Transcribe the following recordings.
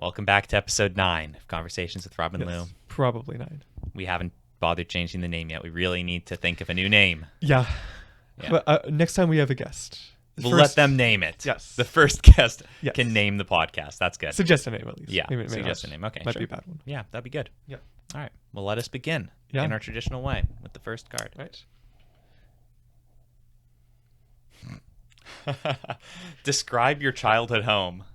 Welcome back to episode 9 of Conversations with Rob and Lou. Probably 9. We haven't bothered changing the name yet. We really need to think of a new name. Yeah. Yeah. But next time we have a guest. We'll let them name it. Yes. The first guest Yes. can name the podcast. That's good. Suggest a name at least. Yeah, Maybe suggest not. a name. Okay, Might sure. be a bad one. Yeah, that'd be good. Yeah. All right. Well, let us begin in our traditional way with the first card. Right. Describe your childhood home.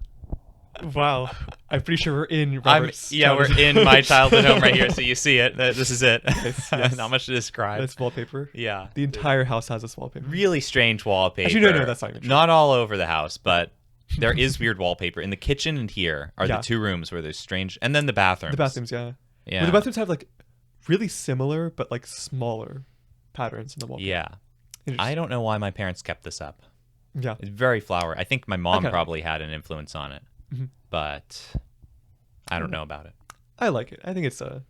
Wow. I'm pretty sure we're in Robert's We're in my childhood home right here, so you see it. This is it. Yes. Not much to describe. That's wallpaper. Yeah. The entire house has this wallpaper. Really strange wallpaper. Actually, no, that's not even true. Not all over the house, but there is weird wallpaper. In the kitchen and here are Yeah. the two rooms where there's strange... And then the bathrooms. The bathrooms, yeah. Yeah. Well, the bathrooms have like really similar but like smaller patterns in the wallpaper. Yeah. I don't know why my parents kept this up. Yeah. It's very flowery. I think my mom Okay. probably had an influence on it, Mhm. but I don't know about it. I like it. I think it's just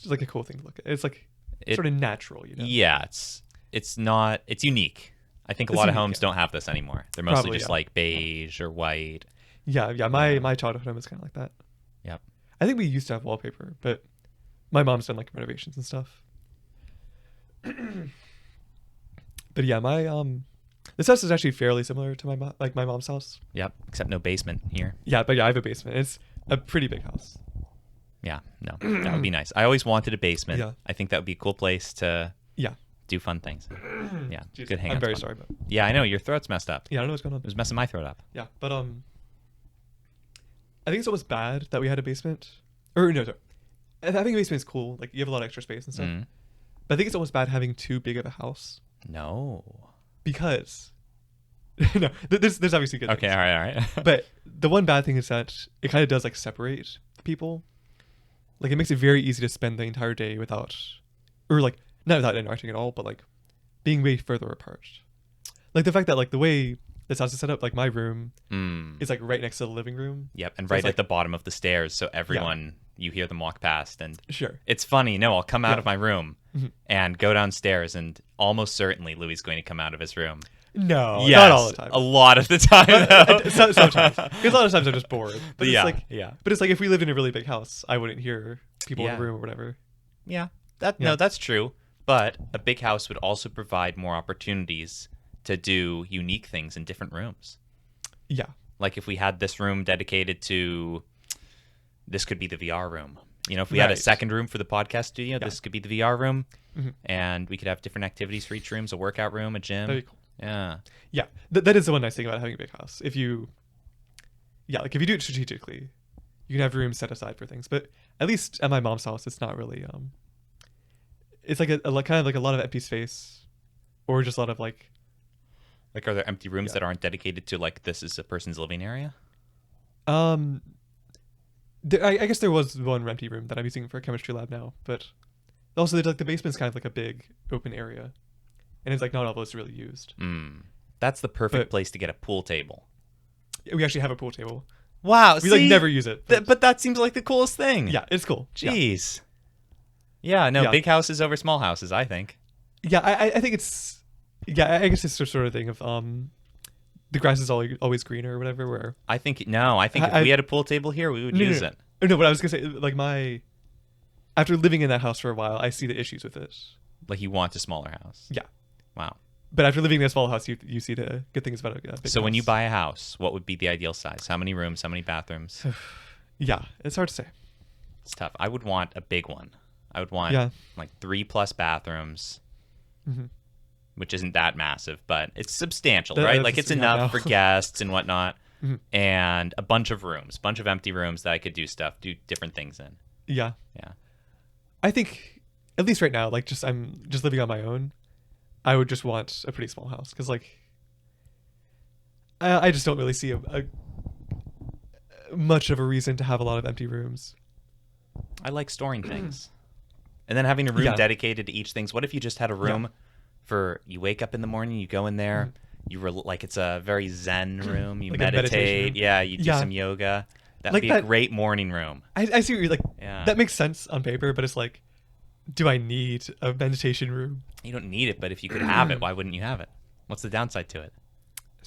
like a cool thing to look at. It's like sort of natural, you know. Yeah, it's not... It's unique. I think a It's lot of unique, homes yeah. don't have this anymore. They're mostly Probably, just yeah. like beige or white. Yeah. My childhood home is kind of like that. Yep. I think we used to have wallpaper, but my mom's done like renovations and stuff. But yeah, my this house is actually fairly similar to my mom's house. Yep. Except no basement here. Yeah, but yeah, I have a basement. It's a pretty big house. Yeah, no, that would be nice. I always wanted a basement. Yeah. I think that would be a cool place to Yeah. do fun things. Yeah, Jeez, good hangouts. I'm very fun. sorry, but Yeah, I know your throat's messed up. yeah, I don't know what's going on. It was messing my throat up. Yeah, but I think it's almost bad that we had a basement. Or no, sorry. I think a basement is cool. Like you have a lot of extra space and stuff. Mm. But I think it's almost bad having too big of a house No. because no, there's obviously good. Okay, things. all right. But the one bad thing is that it kind of does like separate people. Like it makes it very easy to spend the entire day without, or like not without interacting at all, but like being way further apart. Like the fact that like the way this house is set up, like my room is like right next to the living room. Yep, and So right it's at like- the bottom of the stairs, so everyone, you hear them walk past. And Sure. it's funny, no, I'll come out Yeah. of my room Mhm. and go downstairs, and almost certainly Louis is going to come out of his room. No, Yes, not all the time. a lot of the time, though. Sometimes, because a lot of times I'm just bored. But Yeah, it's like, yeah. But it's like if we lived in a really big house, I wouldn't hear people in Yeah. the room or whatever. Yeah, Yeah. no, that's true. But a big house would also provide more opportunities to do unique things in different rooms. Yeah. Like if we had this room dedicated to, this could be the VR room. You know, if we had a Right. second room for the podcast studio, Yeah. this could be the VR room, Mhm. and we could have different activities for each room, a workout room, a gym. That'd be cool. Yeah, Yeah, that is the one nice thing about having a big house. If you do it strategically, you can have rooms set aside for things. But at least at my mom's house, it's not really. It's like kind of like a lot of empty space, or just a lot of like. like are there empty rooms Yeah. that aren't dedicated to like this is a person's living area? I guess there was one empty room that I'm using for a chemistry lab now, but also like the basement's kind of like a big open area, and it's like not all those really used. That's the perfect But- place to get a pool table. We actually have a pool table. Wow, We like never use it. But that seems like the coolest thing. Yeah, it's cool. Yeah. Jeez. Yeah, no, Yeah. big houses over small houses, I think. Yeah, I think it's I guess it's the sort of thing of the grass is always greener or whatever. Where I think if we had a pool table here, we would use it. No, but I was gonna say like after living in that house for a while, I see the issues with it. Like you want a smaller house. Yeah, Wow. but after living in a small house, you see the good things about a big So when you house. buy a house, what would be the ideal size? How many rooms? How many bathrooms? Yeah, it's hard to say. It's tough. I would want a big one. I would want Yeah. like 3+ bathrooms, Mhm. which isn't that massive, but it's substantial, That- right? that's Like it's yeah, enough no. for guests and whatnot. Mhm. And a bunch of rooms, bunch of empty rooms that I could do different things in. Yeah, Yeah. I think at least right now, like I'm just living on my own. I would just want a pretty small house because like I just don't really see a much of a reason to have a lot of empty rooms. I like storing things. And then having a room Yeah. dedicated to each things. What if you just had a room for you wake up in the morning, you go in there, you were like it's a very zen room, you Like a meditation meditate, room. yeah, you do Yeah. some yoga. That'd Like be a that- great morning room. I see what you're like. Yeah. That makes sense on paper, but it's like, do I need a meditation room? You don't need it, but if you could have it, why wouldn't you have it? What's the downside to it?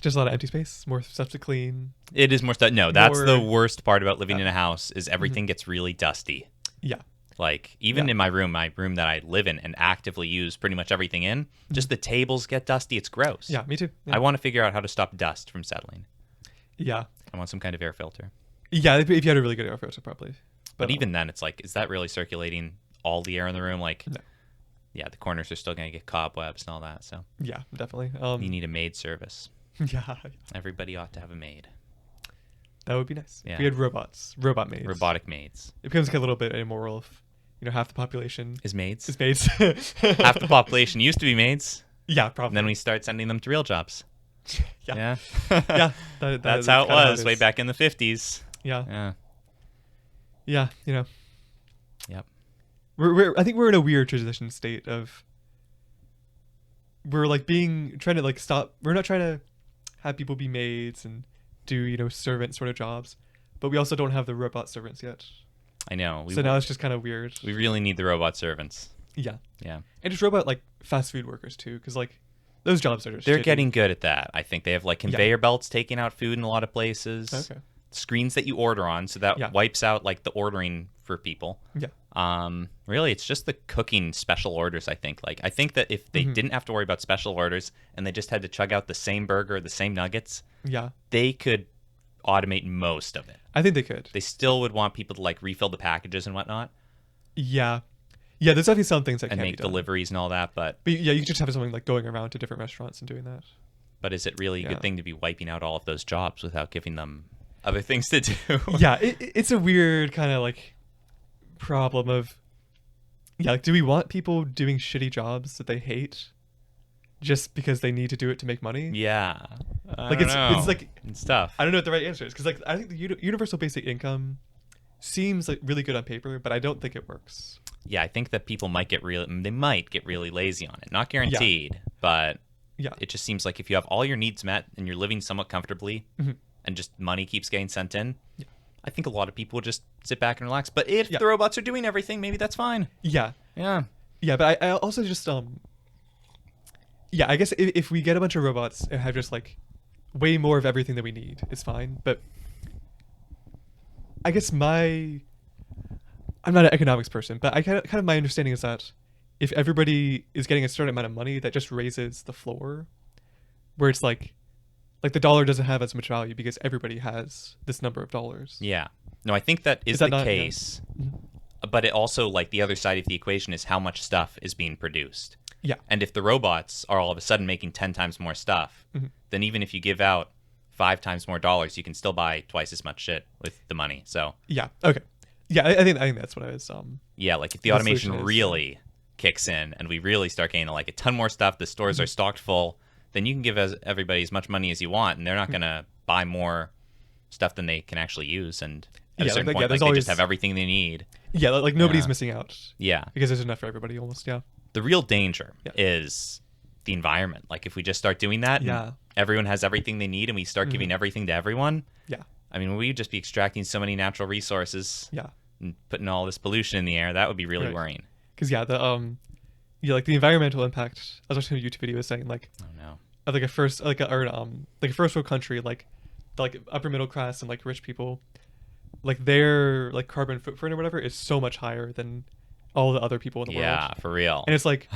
It's just a lot of empty space, more stuff to clean. It is more stuff. No, that's More- the worst part about living in a house is everything gets really dusty. Yeah. Like even in my room that I live in and actively use pretty much everything in, just the tables get dusty. It's gross. Yeah, me too. Yeah. I want to figure out how to stop dust from settling. Yeah. I want some kind of air filter. Yeah, if you had a really good air filter, probably. But even then, it's like, is that really circulating all the air in the room? Like, No. yeah, the corners are still going to get cobwebs and all that. So Yeah, definitely. you need a maid service. Yeah, Everybody ought to have a maid. that would be nice. Yeah. If we had robot maids. Robotic maids. It becomes like a little bit immoral if, half the population Is maids? is maids. Half the population used to be maids. Yeah, And probably. then we start sending them to real jobs. Yeah. Yeah. Yeah. That's how it kinda was way is. back in the 50s. Yeah. Yeah. Yeah. Yep. I think we're in a weird transition state of. We're like trying to like stop. We're not trying to have people be maids and do servant sort of jobs, but we also don't have the robot servants yet. I know. So now it's just kind of weird. We really need the robot servants. Yeah. Yeah. And just robot like fast food workers too, because like those jobs are just. They're shitty. getting good at that. I think they have like conveyor belts taking out food in a lot of places. Okay. Screens that you order on, so that Yeah. wipes out like the ordering for people. Yeah. Really, it's just the cooking special orders, I think. Like, I think that if they didn't have to worry about special orders and they just had to chug out the same burger, the same nuggets, Yeah. they could automate most of it. I think they could. They still would want people to like refill the packages and whatnot Yeah. Yeah. There's definitely some things that and can make be done. deliveries and all that. But But yeah, you could just have something like going around to different restaurants and doing that. is it really a Yeah. good thing to be wiping out all of those jobs without giving them other things to do? Yeah, it's a weird kind of like problem of like, do we want people doing shitty jobs that they hate just because they need to do it to make money? Yeah. Like it's like it's tough. I don't know what the right answer is because like I think the universal basic income seems like really good on paper, but I don't think it works. Yeah, I think that people might get really lazy on it. Not guaranteed, but Yeah. it just seems like if you have all your needs met and you're living somewhat comfortably Mhm. and just money keeps getting sent in, Yeah. I think a lot of people will just sit back and relax. But if Yeah. the robots are doing everything, maybe that's fine. Yeah. Yeah. Yeah, but I also just yeah, I guess if we get a bunch of robots and have just like way more of everything that we need, it's fine. But I guess I'm not an economics person, but I kind of my understanding is that if everybody is getting a certain amount of money, that just raises the floor, where it's like the dollar doesn't have as much value because everybody has this number of dollars. Yeah. No, I think that is that the not- yeah. case. But it also, like, the other side of the equation is how much stuff is being produced. Yeah. And if the robots are all of a sudden making 10 times more stuff, then even if you give out 5 times more dollars, you can still buy twice as much shit with the money. So, Yeah. Okay. Yeah, I think that's what I was. yeah, like if the The automation solution is- really kicks in and we really start getting like a ton more stuff, the stores are stocked full, then you can give everybody as much money as you want, and they're not going to buy more stuff than they can actually use. And at Yeah, a certain like, point, yeah, like, there's they always- just have everything they need. Yeah, like nobody's Yeah. missing out Yeah. because there's enough for everybody almost. Yeah. The real danger Yeah. is the environment. Like if we just start doing that, and Yeah. everyone has everything they need, and we start giving everything to everyone. Yeah. I mean, we'd just be extracting so many natural resources Yeah. and putting all this pollution in the air. That would be really Right. worrying. Because yeah, like the environmental impact. I was watching a YouTube video saying like Oh no. of like a first world country, like the like upper middle class and like rich people, like their like carbon footprint or whatever is so much higher than all the other people in the Yeah, world. for real. And it's like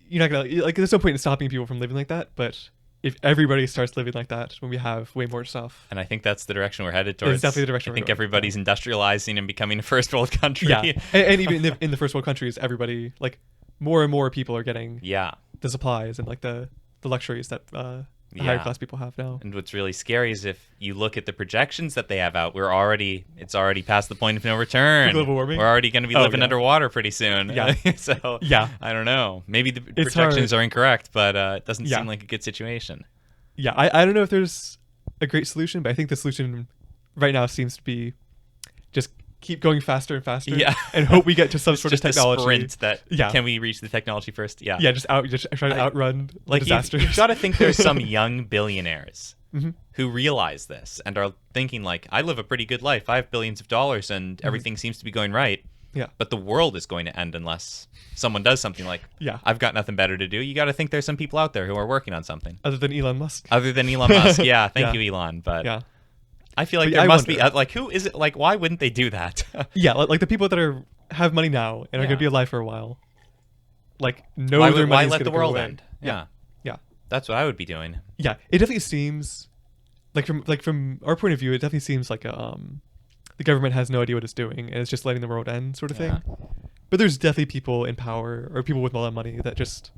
you're not gonna like there's no point in stopping people from living like that, but if everybody starts living like that when we have way more stuff. And I think that's the direction we're headed towards. definitely the direction I we're think going, everybody's industrializing and becoming a first world country. Yeah. And even in the first world countries, everybody like more and more people are getting Yeah. the supplies and like the luxuries that the higher Yeah. class people have now. And what's really scary is if you look at the projections that they have out, it's already past the point of no return. Global warming? We're already going to be Oh, living yeah. underwater pretty soon. Yeah. So Yeah. I don't know. Maybe the It's projections hard. are incorrect, but it doesn't Yeah. seem like a good situation. Yeah, I don't know if there's a great solution, but I think the solution right now seems to be just keep going faster and faster Yeah. and hope we get to some It's sort of just a technology. sprint that Yeah. can we reach the technology first? Yeah. Yeah, just try to outrun Like disasters. you've got to think there's some young billionaires Mhm. who realize this and are thinking like, I live a pretty good life. I have billions of dollars and Mm-hmm. everything seems to be going right. Yeah. But the world is going to end unless someone does something like, Yeah. I've got nothing better to do. You got to think there's some people out there who are working on something. Other than Elon Musk. Other than Elon Musk. Yeah, thank Yeah. you, Elon. But Yeah. I feel like But there I must be, wonder. like, who is it? Like, why wouldn't they do that? Yeah, like the people that have money now and are Yeah. gonna be alive for a while. Like no why their why money's let the gonna go world away. end? Yeah. Yeah. That's what I would be doing. Yeah. It definitely seems from our point of view, it definitely seems like the government has no idea what it's doing and it's just letting the world end sort of Yeah. thing. But there's definitely people in power or people with a lot of money that just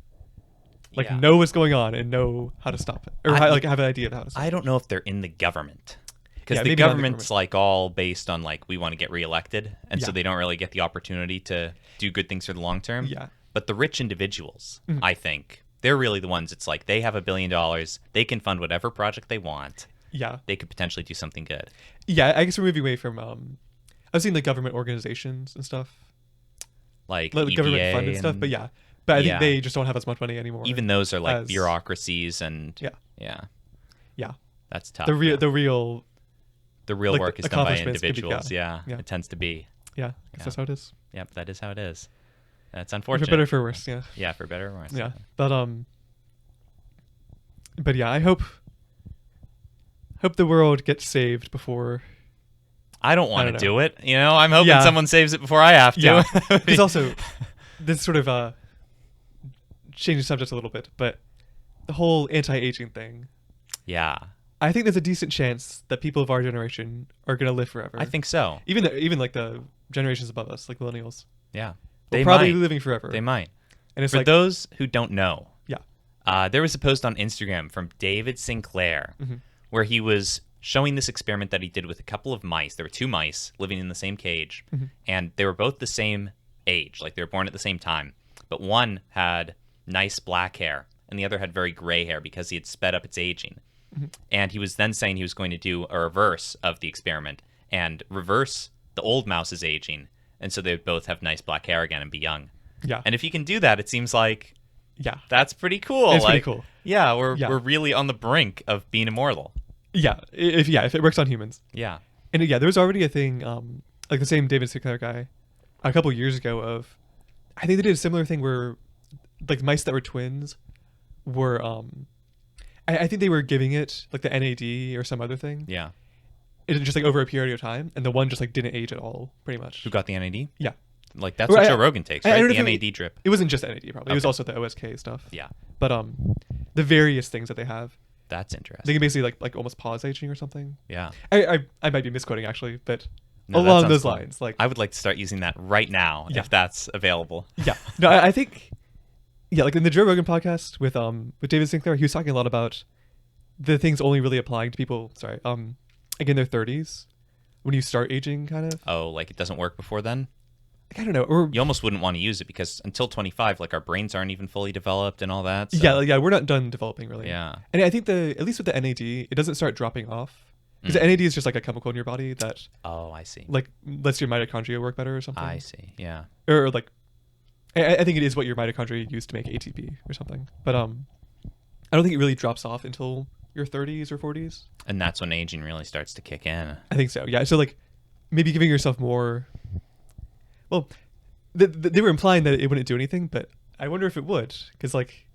Yeah. know what's going on and know how to stop it or have an idea of how to stop it. I don't know if they're in the government. Because Yeah, the maybe not the government's government. like all based on like we want to get reelected, and so Yeah. they don't really get the opportunity to do good things for the long term. Yeah. But the rich individuals, Mhm. I think, they're really the ones. It's like they have $1 billion, they can fund whatever project they want. Yeah. They could potentially do something good. Yeah, I guess we're moving away from I've seen the government organizations and stuff. Like Like government EPA funded stuff, but yeah. But I Yeah. think they just don't have as much money anymore. even those are like as- bureaucracies and Yeah. yeah, Yeah. that's tough. The real yeah. the real The real like, work is done by accomplishments could be- individuals. yeah. Yeah, Yeah. it tends to be. yeah, I guess Yeah. that's how it is. Yep, that is how it is. That's For unfortunate. better or for worse, yeah. Yeah, for better or worse. Yeah. But yeah, I hope the world gets saved before I don't I want to don't do it. You know, I'm hoping Yeah. someone saves it before I have to. Yeah. Because also this sort of changes subject a little bit, but the whole anti-aging thing, yeah, I think there's a decent chance that people of our generation are going to live forever. I think so. even like the generations above us, like millennials, Yeah, they'll they probably might. be living forever. They might. And it's For like those who don't know, yeah. there was a post on Instagram from David Sinclair Mhm. where he was showing this experiment that he did with a couple of mice. There were two mice living in the same cage, Mhm. and they were both the same age, like they were born at the same time. But one had nice black hair, and the other had very gray hair because he had sped up its aging. Mhm. And he was then saying he was going to do a reverse of the experiment and reverse the old mouse's aging, and so they would both have nice black hair again and be young. Yeah. And if you can do that, it seems like Yeah. that's pretty cool. It's pretty Like, cool. Yeah, we're Yeah. really on the brink of being immortal. Yeah. If it works on humans. Yeah. And yeah, there was already a thing, like the same David Sinclair guy, a couple years ago. I think they did a similar thing where, like, mice that were twins were, I think they were giving it like the NAD or some other thing. Yeah. It just like over a period of time, and the one just like didn't age at all, pretty much. Who got the NAD? Yeah, Like that's Or what I- Joe Rogan takes, I right? don't The know if it- NAD drip. it wasn't just NAD probably. It was Okay. also the OSK stuff. Yeah. But the various things that they have, That's they interesting. can basically like almost pause aging or something. Yeah. I might be misquoting actually, but No, that along sounds those cool. lines, like I would like to start using that right now Yeah. if that's available. yeah, no, I think yeah, like in the Joe Rogan podcast with David Sinclair, he was talking a lot about the things only really applying to people. Sorry, like in their 30s when you start aging, kind of. Oh, like it doesn't work before then? Like, I don't know, or You almost wouldn't want to use it because until 25, like our brains aren't even fully developed and all that. So. yeah, we're not done developing really. Yeah. And I think at least with the NAD, it doesn't start dropping off because the NAD is just like a chemical in your body that Oh, I see. like lets your mitochondria work better or something. I see. Yeah. Or like, I think it is what your mitochondria use to make ATP or something. But I don't think it really drops off until your 30s or 40s. And that's when aging really starts to kick in. I think so. Yeah. So like, maybe giving yourself more. Well, they were implying that it wouldn't do anything, but I wonder if it would, because like,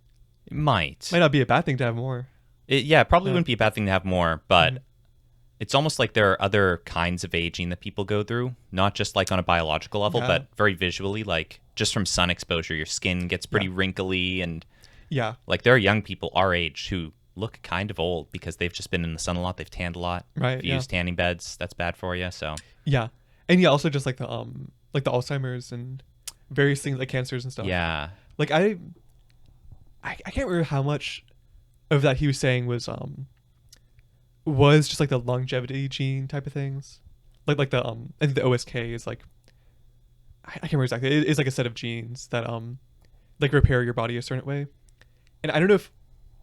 It might. might not be a bad thing to have more. It probably Yeah. wouldn't be a bad thing to have more, but Mhm. it's almost like there are other kinds of aging that people go through, not just like on a biological level, Yeah. but very visually, like just from sun exposure, your skin gets pretty Yeah. wrinkly, and Yeah. like there are young people our age who look kind of old because they've just been in the sun a lot, they've tanned a lot. Right. If you Yeah. use tanning beds, that's bad for you. So Yeah. And yeah, also just like the Alzheimer's and various things like cancers and stuff. yeah, Like I can't remember how much of that he was saying was just like the longevity gene type of things. Like the I think the OSK is like I can't remember exactly. It is like a set of genes that like repair your body a certain way. And I don't know if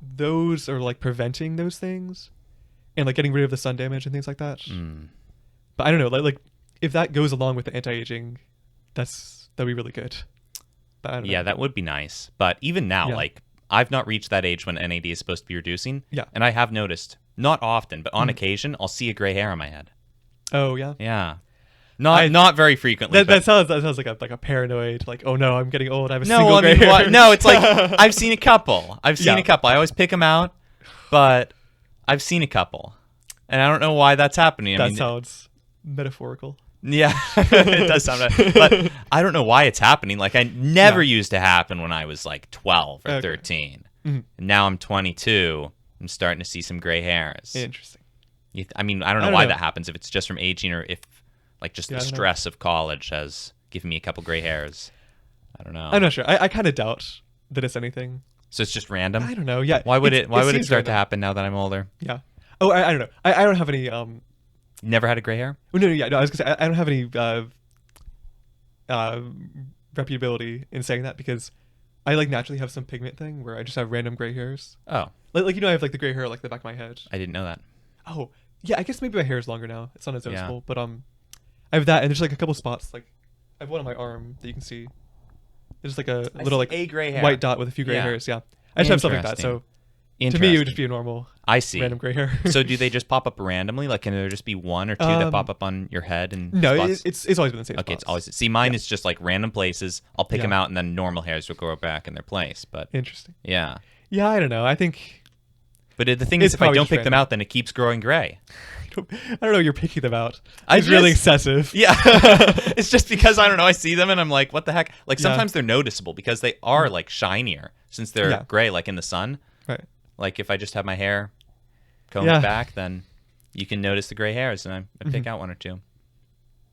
those are like preventing those things and like getting rid of the sun damage and things like that. Mm. But I don't know, like if that goes along with the anti-aging, that'd be really good. But I don't Yeah, know. that would be nice. But even now, Yeah. like I've not reached that age when NAD is supposed to be reducing. Yeah. And I have noticed, not often, but on Mhm. occasion, I'll see a gray hair on my head. Oh yeah. Yeah. Not very frequently. That sounds like a paranoid, like, oh no, I'm getting old. I have a no, single I gray mean, hair. no, it's like I've seen a couple. Yeah. I always pick them out, but I've seen a couple, and I don't know why that's happening. That sounds metaphorical. Yeah, it does sound bad. But I don't know why it's happening. Like, I never used to happen when I was like 12 or 13. And now I'm 22. I'm starting to see some gray hairs. Interesting. I mean, I don't know why that happens. If it's just from aging, or if like just the stress of college has given me a couple gray hairs. I don't know. I'm not sure. I kind of doubt that it's anything. So it's just random. I don't know. Yeah. Why would it start random. to happen now that I'm older? Yeah. Oh, I don't know. I don't have any. Never had a gray hair? No. I was gonna say I don't have any reputability in saying that, because I like naturally have some pigment thing where I just have random gray hairs. Oh, Like I have like the gray hair like the back of my head. I didn't know that. Oh yeah, I guess maybe my hair is longer now. It's not as noticeable, but I have that, and there's like a couple spots. Like I have one on my arm that you can see. There's like a little like a gray hair. white dot with a few gray hairs. Yeah, I just have something like that. So to me, it would just be a normal. I see. Random gray hair. So do they just pop up randomly? Like, can there just be one or two that pop up on your head and no, spots? it's always been the same. Okay, spots. it's always. See, mine is just like random places. I'll pick them out, and then normal hairs will grow back in their place. But interesting. Yeah. Yeah, I don't know. I think. But the thing is, if I don't pick them out, then it keeps growing gray. I don't know. You're picking them out. It's really excessive. Yeah. It's just because I don't know. I see them and I'm like, what the heck? Like sometimes they're noticeable because they are like shinier since they're gray, like in the sun. Right. Like if I just have my hair combed back, then you can notice the gray hairs, and I pick out one or two.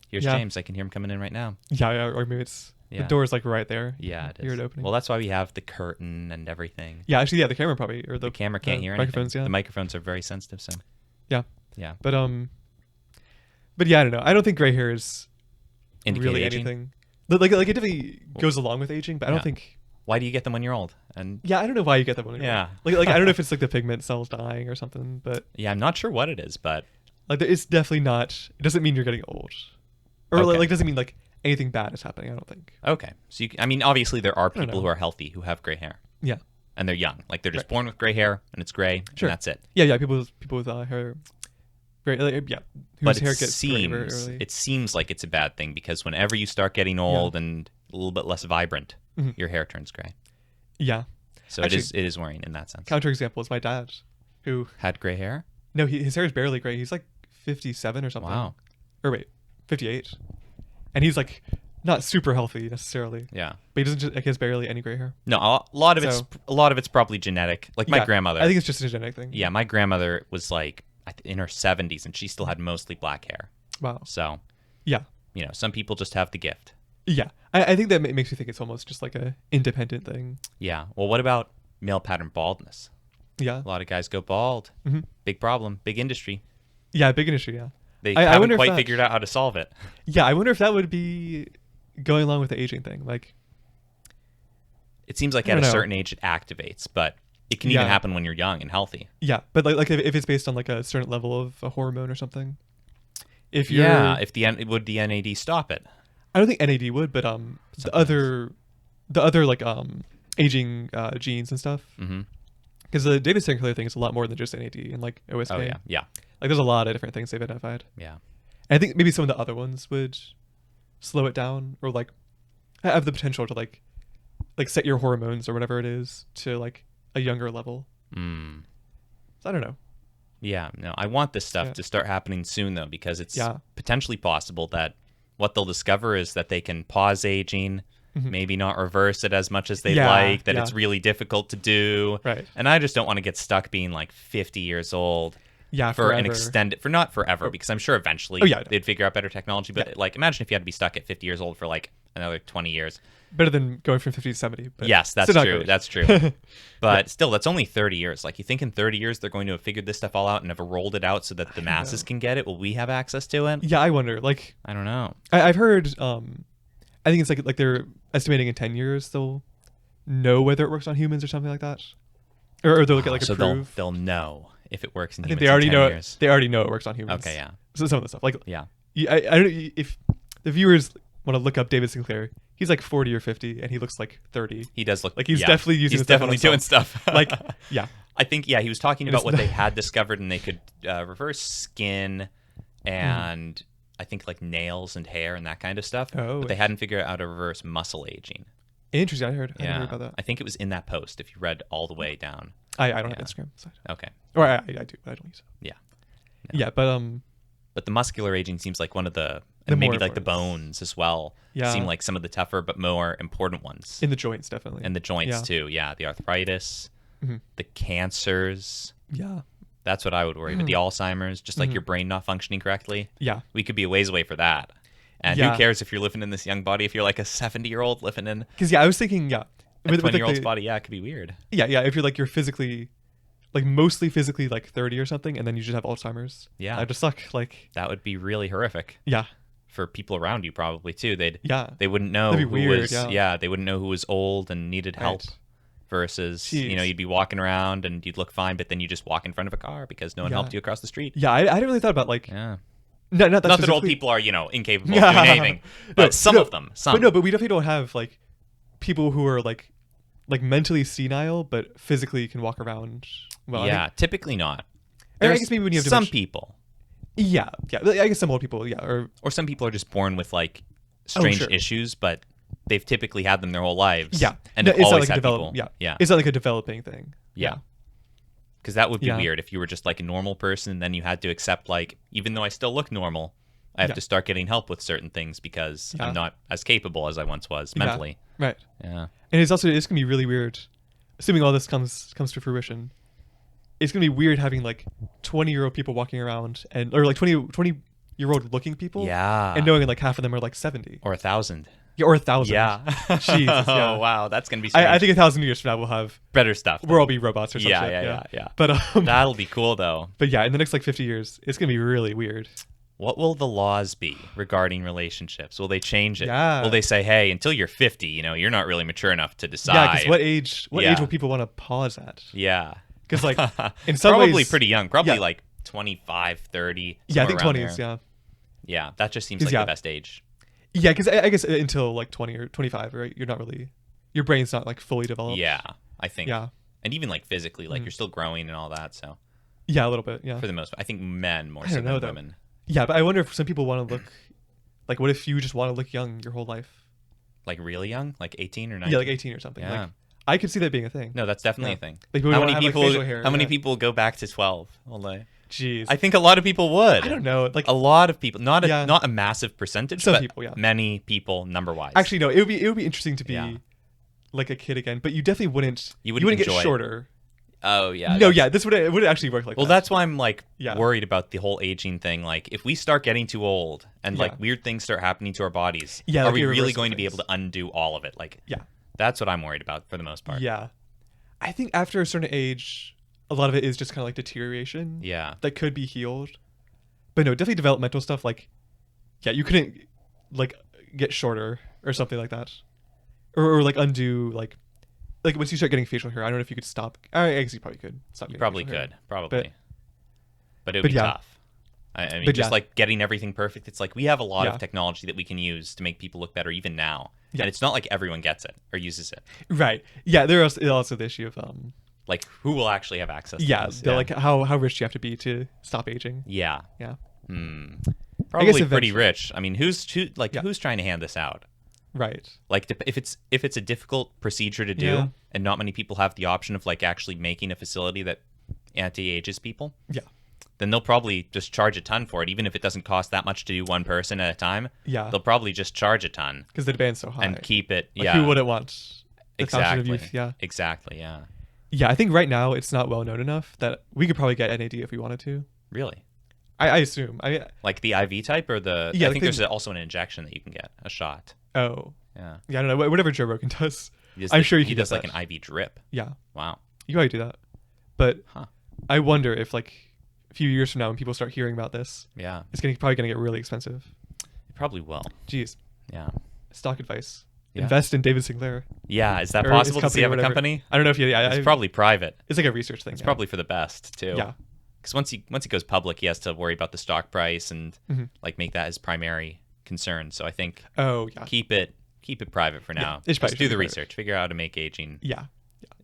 Here's James. I can hear him coming in right now. Yeah, or maybe it's the door's like right there. Yeah, it is. Hear it opening. Well, that's why we have the curtain and everything. Yeah, actually, the camera probably, or the camera can't hear anything. Microphones, yeah. The microphones are very sensitive, so. Yeah. Yeah. But yeah, I don't know. I don't think gray hair is really aging? anything. Like it definitely goes along with aging, but I don't think. Why do you get them when you're old? And yeah, I don't know why you get them when you're old. Like I don't know if it's like the pigment cells dying or something, but yeah, I'm not sure what it is, but like it's definitely not. It doesn't mean you're getting old, or like doesn't mean like anything bad is happening. I don't think. Okay, so I mean, obviously there are people who are healthy who have gray hair. Yeah, and they're young, like they're just born with gray hair and it's gray, and that's it. Yeah, people with hair. Yeah, but it seems like it's a bad thing because whenever you start getting old and a little bit less vibrant, your hair turns gray. Yeah. So actually, it is worrying in that sense. Counterexample is my dad, who had gray hair. No, his hair is barely gray. He's like 57 or something. Wow. Or wait, 58, and he's like not super healthy necessarily. Yeah. But he doesn't just, like, he has barely any gray hair. No, a lot of it's probably genetic. Like my grandmother. I think it's just a genetic thing. Yeah, my grandmother was like in her 70s and she still had mostly black hair. Wow. So. Yeah. You know, some people just have the gift. Yeah, I think that makes me think it's almost just like a independent thing. Yeah. Well, what about male pattern baldness? Yeah. A lot of guys go bald. Big problem. Big industry. Yeah, big industry, yeah. They haven't quite figured out how to solve it. Yeah, I wonder if that would be going along with the aging thing. Like, it seems like at a certain age it activates, but it can even happen when you're young and healthy. Yeah, but like if it's based on like a certain level of a hormone or something. Would the NAD stop it? I don't think NAD would, but the other like aging genes and stuff. Because the David Sinclair thing is a lot more than just NAD and like OSK. Oh yeah. Like there's a lot of different things they've identified. Yeah. And I think maybe some of the other ones would slow it down or like have the potential to like set your hormones or whatever it is to like a younger level. So I don't know. Yeah, no, I want this stuff to start happening soon though, because it's potentially possible that what they'll discover is that they can pause aging, maybe not reverse it as much as they'd like, that it's really difficult to do. Right. And I just don't want to get stuck being like 50 years old. Yeah, for an extended, for not forever, because I'm sure eventually they'd figure out better technology. But like, imagine if you had to be stuck at 50 years old for like another 20 years. Better than going from 50 to 70. But yes, that's true. That's true. But still, that's only 30 years. Like, you think in 30 years they're going to have figured this stuff all out and have rolled it out so that the masses can get it? Will we have access to it? Yeah, I wonder. Like, I don't know. I've heard. I think it's like they're estimating in 10 years they'll know whether it works on humans or something like that, or they'll get like a proof. They'll know if it works in humans. I think they already in 10 know. Years. They already know it works on humans. Okay, yeah. So some of the stuff, like I don't know if the viewers want to look up David Sinclair. He's like 40 or 50, and he looks like 30. He does look like he's definitely using. He's definitely doing stuff. Like, yeah. I think he was talking about what they had discovered, and they could reverse skin and I think like nails and hair and that kind of stuff. Oh. But they hadn't figured out how to reverse muscle aging. Interesting. I hadn't heard about that. I think it was in that post if you read all the way down. I don't have Instagram. So okay. Or I do, but I don't use it. Yeah. No. Yeah, but But the muscular aging seems like one of the and maybe like the bones as well. Yeah. Seem like some of the tougher but more important ones. In the joints, definitely. And the joints too. Yeah. The arthritis, the cancers. Yeah. That's what I would worry about. The Alzheimer's, just like your brain not functioning correctly. Yeah. We could be a ways away for that. And who cares if you're living in this young body? If you're like a 70-year-old living in because I was thinking a 20-year-old's body, it could be weird. Yeah. If you're physically like mostly physically like 30 or something, and then you just have Alzheimer's. Yeah. That'd just suck. Like that would be really horrific. Yeah. For people around you probably too. They wouldn't know That'd be who weird, was they wouldn't know who was old and needed help. Right. Versus, Jeez. you'd be walking around and you'd look fine, but then you just walk in front of a car because no one helped you across the street. Yeah, I didn't really thought about like not that old people are incapable of doing anything, but some of them. But we definitely don't have like people who are like mentally senile but physically can walk around. Well, typically not. I guess maybe when you have some people. Yeah. I guess some old people, or some people are just born with like strange issues, but they've typically had them their whole lives. Yeah, and it's always had people. Yeah, it's not like a developing thing. Yeah. Because that would be weird if you were just like a normal person, and then you had to accept like, even though I still look normal, I have to start getting help with certain things because I'm not as capable as I once was mentally. Right. Yeah. And it's gonna be really weird, assuming all this comes to fruition. It's gonna be weird having like 20-year-old people walking around or like 20-year-old looking people. Yeah. And knowing like half of them are like 70 or 1,000. Yeah, or 1,000. Yeah. Jesus. Yeah. Oh wow, that's gonna be strange. I think 1,000 years from now we'll have better stuff. We'll all be robots or something. Yeah. But that'll be cool though. But in the next like 50 years, it's gonna be really weird. What will the laws be regarding relationships? Will they change it? Yeah. Will they say, hey, until you're 50, you're not really mature enough to decide? Yeah, because what age will people want to pause at? Yeah. Because like in some probably ways, pretty young, probably like 25, 30. Yeah, I think 20s. There. Yeah, that just seems like the best age. Yeah, because I guess until like 20 or 25, right? You're not really, your brain's not like fully developed. Yeah, I think. Yeah. And even like physically, like you're still growing and all that. So. Yeah, a little bit. Yeah. For the most part, I think men more so than women. Yeah, but I wonder if some people want to look, like, what if you just want to look young your whole life? Like really young, like 18 or 19. Yeah, like 18 or something. Yeah. Like, I could see that being a thing. No, that's definitely a thing. Like, how many people go back to 12? Jeez. I think a lot of people would. I don't know. Like a lot of people, not a massive percentage, some but people, many people number wise. Actually, no. It would be interesting to be like a kid again, but you definitely wouldn't. You wouldn't get shorter. Oh yeah. No, this would actually work like that. Well, that's why I'm like worried about the whole aging thing. Like if we start getting too old and like weird things start happening to our bodies, are we really going to be able to undo all of it? Like that's what I'm worried about for the most part. Yeah. I think after a certain age, a lot of it is just kind of like deterioration. Yeah. That could be healed. But no, definitely developmental stuff. Like, you couldn't like get shorter or something like that. Or like undo like once you start getting facial hair, I don't know if you could stop. I guess you probably could stop. You probably could. Probably. But it would be tough. I mean, just like getting everything perfect. It's like we have a lot of technology that we can use to make people look better even now. Yeah. And it's not like everyone gets it or uses it. Right. Yeah. There's also the issue of like who will actually have access to this? Like how rich do you have to be to stop aging? Yeah. Yeah. Probably pretty rich. I mean, who's trying to hand this out? Right. Like if it's a difficult procedure to do and not many people have the option of like actually making a facility that anti-ages people. Yeah. Then they'll probably just charge a ton for it, even if it doesn't cost that much to do one person at a time. Yeah. They'll probably just charge a ton. Because the demand's so high. And keep it, Who wouldn't want the exactly. Of youth? Yeah. Exactly, yeah. Yeah, I think right now it's not well known enough that we could probably get NAD if we wanted to. Really? I assume. Like the IV type or the... Yeah, I think there's also an injection that you can get, a shot. Oh. Yeah. Yeah, I don't know. Whatever Joe Rogan does. I'm sure he does like an IV drip. Yeah. Wow. You probably do that. But I wonder if like a few years from now when people start hearing about this, it's probably going to get really expensive. It probably will. Jeez. Yeah. Stock advice. Yeah. Invest in David Sinclair. Yeah, is that possible? Does he have a company? I don't know if it's probably private. It's like a research thing. It's probably for the best too. Yeah. Because once he goes public, he has to worry about the stock price and like make that his primary concern. So I think keep it private for now. Just do the research. Figure out how to make aging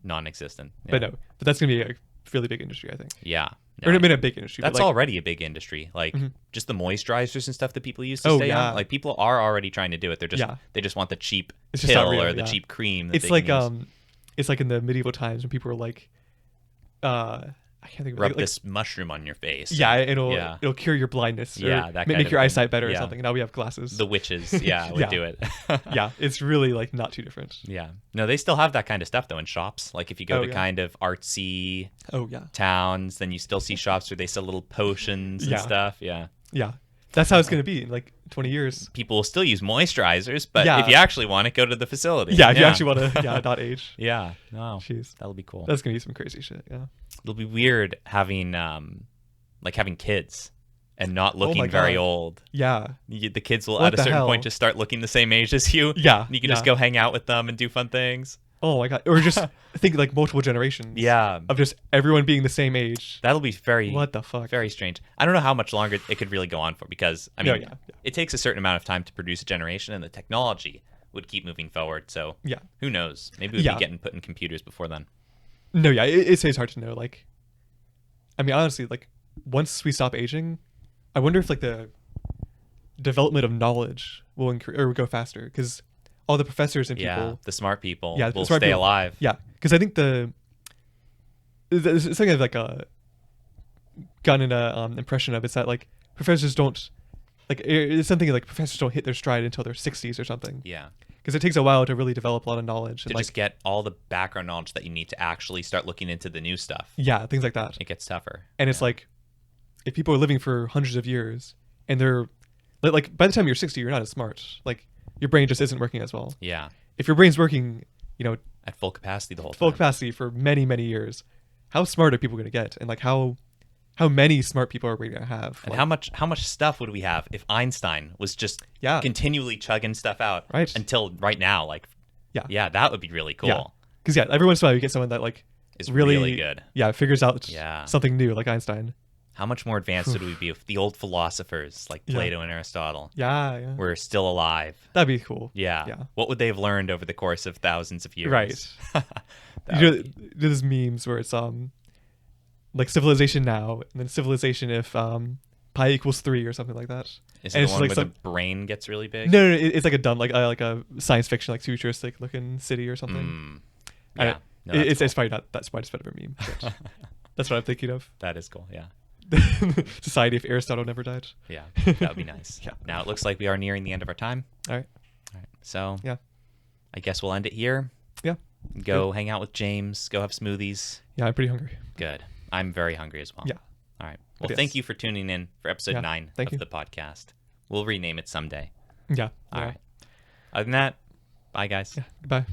non-existent. Yeah. But that's gonna be a really big industry, I think. Yeah. Or it made a big industry. That's already a big industry. Like just the moisturizers and stuff that people use to stay on. Like people are already trying to do it. They just want the cheap pill or the cheap cream. That it's like it's like in the medieval times when people were like, I can't think of rub this mushroom on your face. Yeah, it'll cure your blindness. Yeah, that make your eyesight better or something. Now we have glasses. The witches, would do it. Yeah, it's really like not too different. Yeah, no, they still have that kind of stuff though in shops. Like if you go to kind of artsy towns, then you still see shops where they sell little potions and stuff. Yeah, that's how it's gonna be in like 20 years. People will still use moisturizers, but if you actually want it, go to the facility. Yeah, if you actually want to, not age. Yeah, no, jeez, that'll be cool. That's gonna be some crazy shit. Yeah, it'll be weird having having kids and not looking very old. Yeah, the kids will at a certain point just start looking the same age as you. Yeah, you can just go hang out with them and do fun things. Oh my god! Or just think like multiple generations. Yeah, of just everyone being the same age. That'll be what the fuck? Very strange. I don't know how much longer it could really go on for because I mean, it takes a certain amount of time to produce a generation, and the technology would keep moving forward. So who knows? Maybe we'd be getting put in computers before then. No, it's hard to know. Like, I mean, honestly, like once we stop aging, I wonder if like the development of knowledge will increase or will go faster because all the professors and people, the smart people, will stay alive. Yeah, because I think it's something I've like gotten an impression of. It's that like professors don't it's something like professors don't hit their stride until their 60s or something. Yeah, because it takes a while to really develop a lot of knowledge to just get all the background knowledge that you need to actually start looking into the new stuff. Yeah, things like that. It gets tougher, and it's like if people are living for hundreds of years and they're like by the time you're 60, you're not as smart. Like your brain just isn't working as well. Yeah. If your brain's working, at full capacity the whole time. Full capacity for many, many years, how smart are people going to get? And like how many smart people are we going to have? And how much stuff would we have if Einstein was just continually chugging stuff out until right now? Like, that would be really cool. Because every once in a while you get someone that like is really good. Yeah, figures out something new like Einstein. How much more advanced would we be if the old philosophers like Plato and Aristotle were still alive? That'd be cool. Yeah. What would they have learned over the course of thousands of years? Right. There's memes where it's like civilization now and then civilization if pi equals 3 or something like that. Is it the one where the brain gets really big? No, it's like a dumb like a science fiction like futuristic looking city or something. Yeah. It's probably not that's why it's better of a meme. But that's what I'm thinking of. That is cool. Yeah. Society if Aristotle never died. Yeah, that would be nice. Now it looks like we are nearing the end of our time. All right. So I guess we'll end it here. Yeah. Go hang out with James. Go have smoothies. Yeah, I'm pretty hungry. Good. I'm very hungry as well. Yeah. All right. Well, thank you for tuning in for episode 9 of the podcast. We'll rename it someday. Yeah. All right. Other than that, bye guys. Yeah. Goodbye.